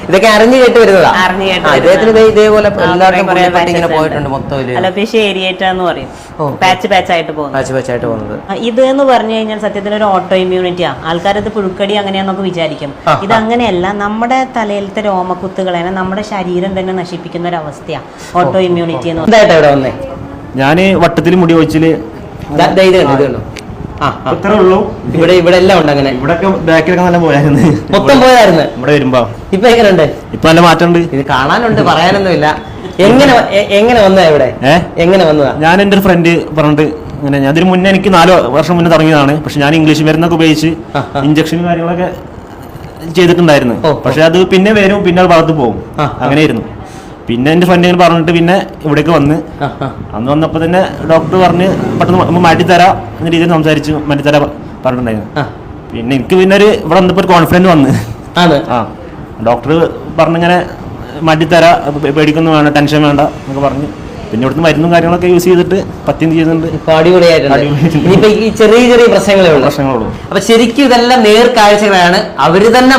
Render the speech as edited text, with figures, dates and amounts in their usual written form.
ഇതൊക്കെ അറിഞ്ഞു കേട്ട് വരുന്നതാ. അദ്ദേഹത്തിന് ഇതേപോലെ പോയിട്ടുണ്ട് മൊത്തം അലോപേഷ്യ ഏരിയേറ്റ എന്ന് പറയും, പാച്ച് ആയിട്ട് പോകുന്നത്. ഇത് എന്ന് പറഞ്ഞു കഴിഞ്ഞാൽ സത്യത്തിൽ ഒരു ഓട്ടോ ഇമ്മ്യൂണിറ്റിയാ. ആൾക്കാരത് പുഴുക്കടി അങ്ങനെയാന്നൊക്കെ വിചാരിക്കും. ഇത് അങ്ങനെയല്ല, നമ്മുടെ തലയിലത്തെ രോമക്കുത്തുകളെ നമ്മുടെ ശരീരം തന്നെ നശിപ്പിക്കുന്ന ഒരു അവസ്ഥയാ ഓട്ടോ ഇമ്മ്യൂണിറ്റി എന്ന് പറയുന്നത്. ഞാന് വട്ടത്തിൽ മുടി വെച്ചില് ഇവിടെ എല്ലാം ഉണ്ട്. അങ്ങനെ ഇവിടൊക്കെ ബാക്കിലൊക്കെ നല്ല പോയായിരുന്നു, മൊത്തം പോയായിരുന്നു. ഇവിടെ വരുമ്പോ ഇപ്പൊ എങ്ങനെയുണ്ട്? ഇപ്പൊ നല്ല മാറ്റമുണ്ട്. ഇത് കാണാനുണ്ട്, പറയാനൊന്നുമില്ല. എങ്ങനെ വന്നതാ ഇവിടെ? എങ്ങനെ വന്നതാ? ഞാൻ എന്റെ ഒരു ഫ്രണ്ട് പറഞ്ഞിട്ട് ഇങ്ങനെ, ഞാൻ അതിന് മുന്നേ എനിക്ക് 4 വർഷം മുന്നേ തുടങ്ങിയതാണ്. പക്ഷെ ഞാൻ ഇംഗ്ലീഷ് മരുന്നൊക്കെ ഉപയോഗിച്ച് ഇഞ്ചക്ഷനും കാര്യങ്ങളൊക്കെ ചെയ്തിട്ടുണ്ടായിരുന്നു. പക്ഷെ അത് പിന്നെ വരും, പിന്നെ അത് ഭാഗത്ത് പോകും, അങ്ങനെയായിരുന്നു. പിന്നെ എന്റെ ഫ്രണ്ട് ഇങ്ങനെ പറഞ്ഞിട്ട് പിന്നെ ഇവിടേക്ക് വന്ന് വന്നപ്പോ തന്നെ ഡോക്ടർ പറഞ്ഞ് പെട്ടെന്ന് മാറ്റിത്തരാം എന്ന രീതിയിൽ സംസാരിച്ച് മാറ്റിത്തരാ പറഞ്ഞിട്ടുണ്ടായിരുന്നു. പിന്നെ എനിക്ക് പിന്നെ ഇവിടെ വന്നപ്പോ ഒരു കോൺഫിഡൻസ് വന്ന് ഡോക്ടർ പറഞ്ഞിങ്ങനെ മാറ്റിത്തരാ, പേടിക്കൊന്നും വേണ്ട, ടെൻഷൻ വേണ്ട എന്നൊക്കെ പറഞ്ഞ് പിന്നെ ഇവിടുത്തെ മരുന്നും കാര്യങ്ങളൊക്കെ യൂസ് ചെയ്തിട്ട് പത്യം ചെയ്യുന്നുണ്ട്. ചെറിയ ചെറിയ പ്രശ്നങ്ങളുള്ളൂ. അപ്പൊ ശരിക്കും ഇതെല്ലാം നേർക്കാഴ്ചകളാണ്. അവര് തന്നെ